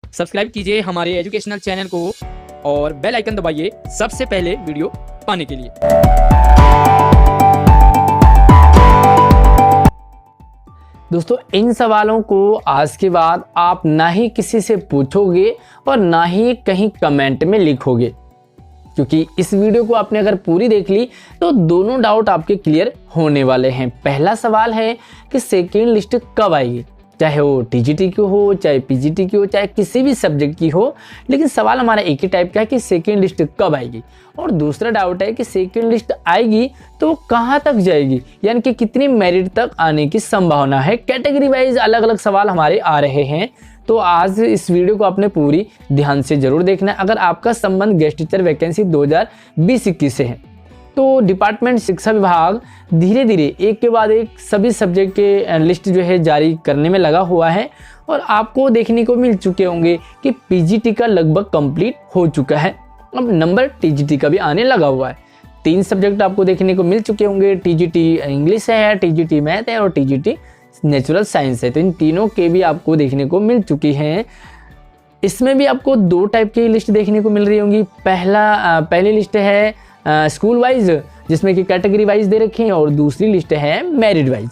Subscribe कीजिए हमारे educational channel को और बेल आइकन दबाइए सबसे पहले वीडियो पाने के लिए। दोस्तों, इन सवालों को आज के बाद आप ना ही किसी से पूछोगे और ना ही कहीं कमेंट में लिखोगे, क्योंकि इस वीडियो को आपने अगर पूरी देख ली तो दोनों डाउट आपके क्लियर होने वाले हैं। पहला सवाल है कि सेकेंड लिस्ट कब आएगी, चाहे वो टीजीटी की हो, चाहे पीजीटी की हो, चाहे किसी भी सब्जेक्ट की हो, लेकिन सवाल हमारा एक ही टाइप का है कि सेकेंड लिस्ट कब आएगी। और दूसरा डाउट है कि सेकेंड लिस्ट आएगी तो वो कहाँ तक जाएगी, यानी कि कितनी मेरिट तक आने की संभावना है। कैटेगरी वाइज अलग अलग सवाल हमारे आ रहे हैं, तो आज इस वीडियो को आपने पूरी ध्यान से जरूर देखना है। अगर आपका संबंध गेस्ट टीचर वैकेंसी 2020-21 से है तो डिपार्टमेंट शिक्षा विभाग धीरे धीरे एक के बाद एक सभी सब्जेक्ट के लिस्ट जो है जारी करने में लगा हुआ है। और आपको देखने को मिल चुके होंगे कि पीजीटी का लगभग कंप्लीट हो चुका है, अब नंबर टीजीटी का भी आने लगा हुआ है। 3 सब्जेक्ट आपको देखने को मिल चुके होंगे, टीजीटी इंग्लिश है, टीजीटी मैथ है और टीजीटी नेचुरल साइंस है। तो इन तीनों के भी आपको देखने को मिल चुकी हैं। इसमें भी आपको 2 टाइप की लिस्ट देखने को मिल रही होंगी। पहली लिस्ट है स्कूल वाइज, जिसमें कि कैटेगरी वाइज दे रखे हैं, और दूसरी लिस्ट है मेरिट वाइज।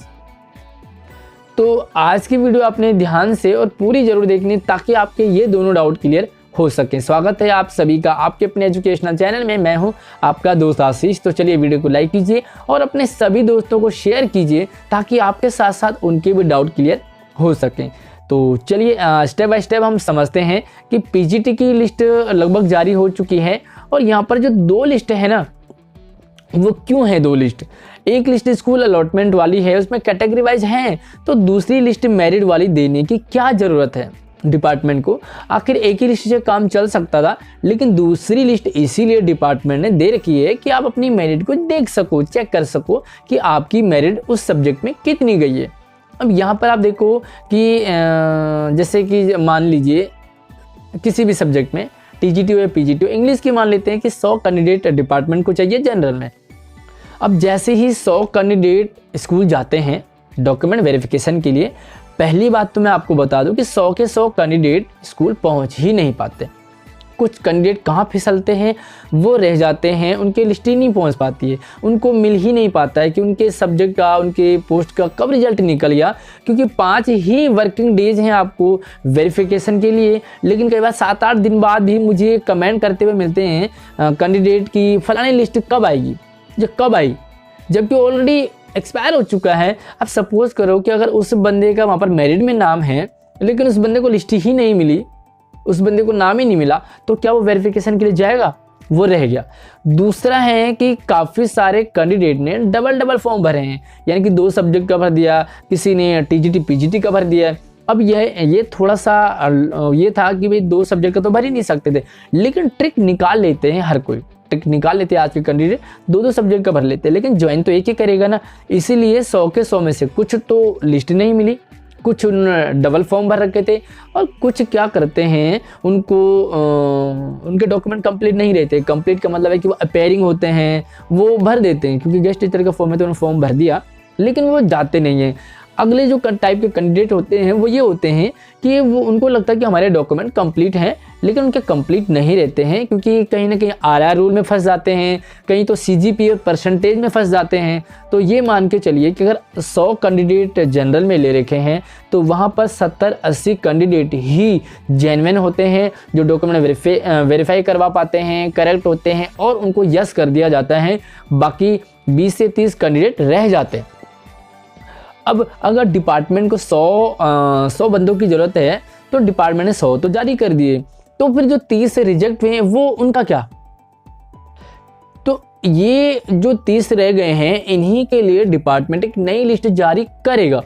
तो आज की वीडियो आपने ध्यान से और पूरी जरूर देखनी ताकि आपके ये दोनों डाउट क्लियर हो सके। स्वागत है आप सभी का आपके अपने एजुकेशनल चैनल में। मैं हूं आपका दोस्त आशीष। तो चलिए वीडियो को लाइक कीजिए और अपने सभी दोस्तों को शेयर कीजिए ताकि आपके साथ साथ उनके भी डाउट क्लियर हो सकें। तो चलिए स्टेप बाय स्टेप हम समझते हैं कि पीजीटी की लिस्ट लगभग जारी हो चुकी है। और यहाँ पर जो 2 लिस्ट है ना, वो क्यों है 2 लिस्ट? एक लिस्ट स्कूल अलॉटमेंट वाली है, उसमें कैटेगरी वाइज है, तो दूसरी लिस्ट मेरिट वाली देने की क्या ज़रूरत है डिपार्टमेंट को? आखिर एक ही लिस्ट से काम चल सकता था, लेकिन दूसरी लिस्ट इसीलिए डिपार्टमेंट ने दे रखी है कि आप अपनी मेरिट को देख सको, चेक कर सको कि आपकी मेरिट उस सब्जेक्ट में कितनी गई है। अब यहाँ पर आप देखो कि जैसे कि मान लीजिए किसी भी सब्जेक्ट में टीजीटी हो या पीजीटी हो, इंग्लिश की मान लेते हैं कि 100 कैंडिडेट डिपार्टमेंट को चाहिए जनरल में। अब जैसे ही 100 कैंडिडेट स्कूल जाते हैं डॉक्यूमेंट वेरिफिकेशन के लिए, पहली बात तो मैं आपको बता दूं कि 100 के 100 कैंडिडेट स्कूल पहुंच ही नहीं पाते। कुछ कैंडिडेट कहाँ फिसलते हैं, वो रह जाते हैं, उनकी लिस्ट ही नहीं पहुंच पाती है, उनको मिल ही नहीं पाता है कि उनके सब्जेक्ट का, उनके पोस्ट का कब रिजल्ट निकल गया, क्योंकि 5 ही वर्किंग डेज हैं आपको वेरिफिकेशन के लिए। लेकिन कई बार 7-8 दिन बाद भी मुझे कमेंट करते हुए मिलते हैं कैंडिडेट की फलानी लिस्ट कब आएगी, जो कब आई, जबकि ऑलरेडी एक्सपायर हो चुका है। अब सपोज करो कि अगर उस बंदे का वहाँ पर मेरिट में नाम है, लेकिन उस बंदे को लिस्ट ही नहीं मिली, उस बंदे को नाम ही नहीं मिला, तो क्या वो वेरिफिकेशन के लिए जाएगा? वो रह गया। दूसरा है कि काफ़ी सारे कैंडिडेट ने डबल फॉर्म भरे हैं, यानी कि 2 सब्जेक्ट का भर दिया, किसी ने टीजीटी पीजीटी का भर दिया। अब ये थोड़ा सा ये था कि भाई 2 सब्जेक्ट का तो भर ही नहीं सकते थे, लेकिन ट्रिक निकाल लेते हैं, हर कोई ट्रिक निकाल लेते हैं। आज के कैंडिडेट 2 सब्जेक्ट का भर लेते हैं, लेकिन ज्वाइन तो एक ही करेगा ना। इसीलिए 100 के 100 में से कुछ तो लिस्ट नहीं मिली, कुछ उन्होंने डबल फॉर्म भर रखे थे, और कुछ क्या करते हैं, उनको उनके डॉक्यूमेंट कंप्लीट नहीं रहते। कंप्लीट का मतलब है कि वो अपेयरिंग होते हैं, वो भर देते हैं, क्योंकि गेस्ट टीचर का फॉर्म है तो उन्होंने फॉर्म भर दिया, लेकिन वो जाते नहीं हैं। अगले जो टाइप के कैंडिडेट होते हैं वो ये होते हैं कि वो उनको लगता है कि हमारे डॉक्यूमेंट कंप्लीट हैं, लेकिन उनके कंप्लीट नहीं रहते हैं, क्योंकि कहीं ना कहीं आरआर रूल में फंस जाते हैं, कहीं तो सीजीपीए परसेंटेज में फंस जाते हैं। तो ये मान के चलिए कि अगर 100 कैंडिडेट जनरल में ले रखे हैं तो वहाँ पर 70-80 कैंडिडेट ही जेन्युइन होते हैं, जो डॉक्यूमेंट वेरीफाई करवा पाते हैं, करेक्ट होते हैं और उनको यस कर दिया जाता है। बाकी 20 से 30 कैंडिडेट रह जाते हैं। अब अगर डिपार्टमेंट को 100 बंदों की ज़रूरत है तो डिपार्टमेंट ने 100 तो जारी कर दिए, तो फिर जो 30 से रिजेक्ट हुए हैं वो उनका क्या? तो ये जो 30 रह गए हैं, इन्हीं के लिए डिपार्टमेंट एक नई लिस्ट जारी करेगा।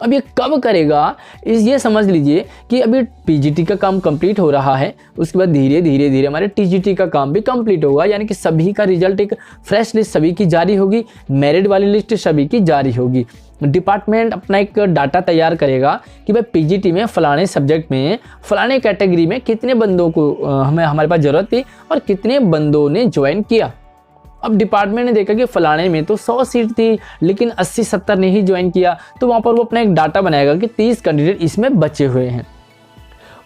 अब ये कब करेगा, ये समझ लीजिए कि अभी पीजीटी का काम कंप्लीट हो रहा है, उसके बाद धीरे धीरे हमारे टीजीटी का काम भी कंप्लीट होगा, यानी कि सभी का रिजल्ट एक फ्रेश लिस्ट सभी की जारी होगी, मेरिट वाली लिस्ट सभी की जारी होगी। डिपार्टमेंट अपना एक डाटा तैयार करेगा कि भाई पीजीटी में फलाने सब्जेक्ट में फलाने कैटेगरी में कितने बंदों को हमारे पास ज़रूरत थी और कितने बंदों ने ज्वाइन किया। अब डिपार्टमेंट ने देखा कि फलाने में तो 100 सीट थी, लेकिन 80-70 ने ही ज्वाइन किया, तो वहाँ पर वो अपना एक डाटा बनाएगा कि 30 कैंडिडेट इसमें बचे हुए हैं।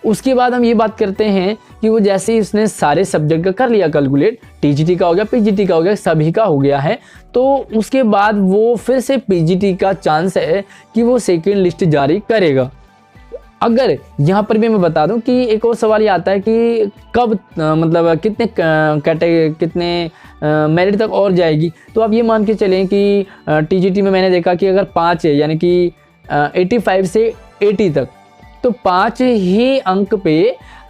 उसके बाद हम ये बात करते हैं कि वो जैसे ही उसने सारे सब्जेक्ट का कर लिया कैलकुलेट, टीजीटी का हो गया, पीजीटी का हो गया, सभी का हो गया है, तो उसके बाद वो फिर से पीजीटी का चांस है कि वो सेकेंड लिस्ट जारी करेगा। अगर यहाँ पर भी मैं बता दूं कि एक और सवाल ये आता है कि कब मतलब कितने मेरिट तक और जाएगी। तो आप ये मान के चलें कि टीजीटी में मैंने देखा कि अगर 5 है, यानी कि 85 से 80 तक, तो 5 ही अंक पे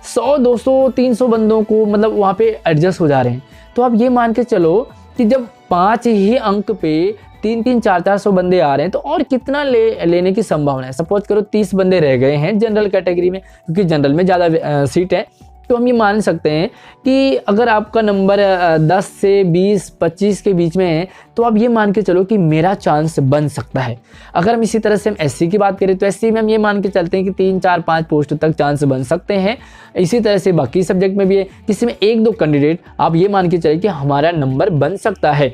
100, 200, 300 बंदों को मतलब वहाँ पे एडजस्ट हो जा रहे हैं। तो आप ये मान के चलो कि जब 5 ही अंक पे 300, 400 बंदे आ रहे हैं तो और कितना लेने की संभावना है। सपोज करो 30 बंदे रह गए हैं जनरल कैटेगरी में, क्योंकि जनरल में ज़्यादा सीट है, तो हम ये मान सकते हैं कि अगर आपका नंबर 10 से 20, 25 के बीच में है, तो आप ये मान के चलो कि मेरा चांस बन सकता है। अगर हम इसी तरह से हम एससी की बात करें तो एससी में हम ये मान के चलते हैं कि 3, 4, 5 पोस्ट तक चांस बन सकते हैं। इसी तरह से बाकी सब्जेक्ट में भी है, किसी में 1-2 कैंडिडेट आप ये मान के चले कि हमारा नंबर बन सकता है।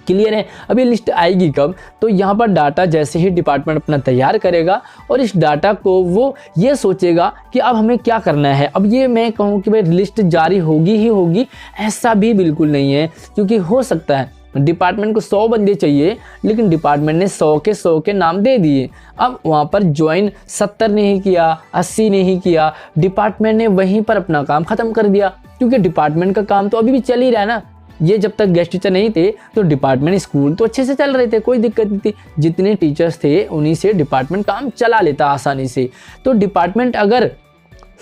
क्लियर है। अब ये लिस्ट आएगी कब? तो यहाँ पर डाटा जैसे ही डिपार्टमेंट अपना तैयार करेगा और इस डाटा को वो ये सोचेगा कि अब हमें क्या करना है। अब ये मैं कहूँ कि भाई लिस्ट जारी होगी ही होगी, ऐसा भी बिल्कुल नहीं है, क्योंकि हो सकता है डिपार्टमेंट को 100 बंदे चाहिए, लेकिन डिपार्टमेंट ने 100 के नाम दे दिए। अब वहाँ पर ज्वाइन 70 नहीं किया, 80 नहीं किया, डिपार्टमेंट ने वहीं पर अपना काम ख़त्म कर दिया, क्योंकि डिपार्टमेंट का काम तो अभी भी चल ही रहा है ना। ये जब तक गेस्ट टीचर नहीं थे तो डिपार्टमेंट स्कूल तो अच्छे से चल रहे थे, कोई दिक्कत नहीं थी। जितने टीचर्स थे उन्हीं से डिपार्टमेंट काम चला लेता आसानी से। तो डिपार्टमेंट अगर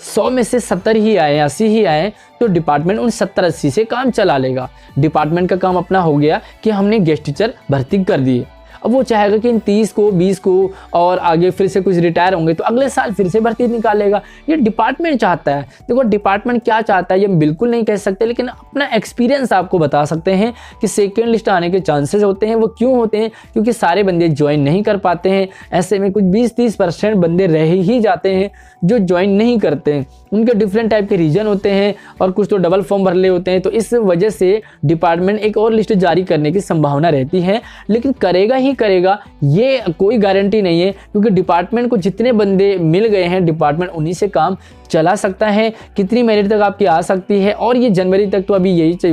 100 में से 70 ही आए, 80 ही आए, तो डिपार्टमेंट उन 70-80 से काम चला लेगा। डिपार्टमेंट का काम अपना हो गया कि हमने गेस्ट टीचर भर्ती कर दिए। अब वो चाहेगा कि इन 30 को, 20 को और आगे फिर से कुछ रिटायर होंगे तो अगले साल फिर से भर्ती निकालेगा। ये डिपार्टमेंट चाहता है। देखो डिपार्टमेंट क्या चाहता है ये बिल्कुल नहीं कह सकते, लेकिन अपना एक्सपीरियंस आपको बता सकते हैं कि सेकेंड लिस्ट आने के चांसेस होते हैं। वो क्यों होते हैं? क्योंकि सारे बंदे ज्वाइन नहीं कर पाते हैं। ऐसे में कुछ 20-30% बंदे रह ही जाते हैं जो ज्वाइन नहीं करते हैं। उनके डिफरेंट टाइप के रीजन होते हैं और कुछ तो डबल फॉर्म भर ले होते हैं। तो इस वजह से डिपार्टमेंट एक और लिस्ट जारी करने की संभावना रहती है, लेकिन करेगा ही करेगा ये कोई गारंटी नहीं है, क्योंकि डिपार्टमेंट को जितने बंदे मिल गए हैं डिपार्टमेंट उन्हीं से काम चला सकता है। कितनी मेरिट तक आपकी आ सकती है, और ये जनवरी तक तो अभी यही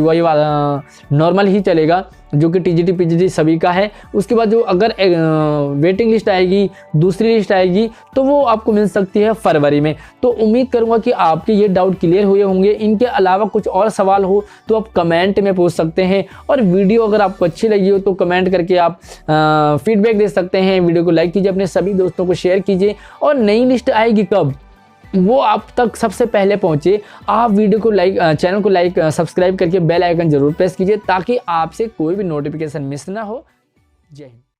नॉर्मल ही चलेगा जो कि टीजीटी पीजीटी सभी का है। उसके बाद जो अगर वेटिंग लिस्ट आएगी, दूसरी लिस्ट आएगी, तो वो आपको मिल सकती है फरवरी में। तो उम्मीद करूंगा कि आपके ये डाउट क्लियर हुए होंगे। इनके अलावा कुछ और सवाल हो तो आप कमेंट में पूछ सकते हैं, और वीडियो अगर आपको अच्छी लगी हो तो कमेंट करके आप फीडबैक दे सकते हैं। वीडियो को लाइक कीजिए, अपने सभी दोस्तों को शेयर कीजिए, और नई लिस्ट आएगी कब वो आप तक सबसे पहले पहुंचे। आप वीडियो को लाइक, चैनल को लाइक, सब्सक्राइब करके बेल आइकन जरूर प्रेस कीजिए, ताकि आपसे कोई भी नोटिफिकेशन मिस ना हो। जय हिंद।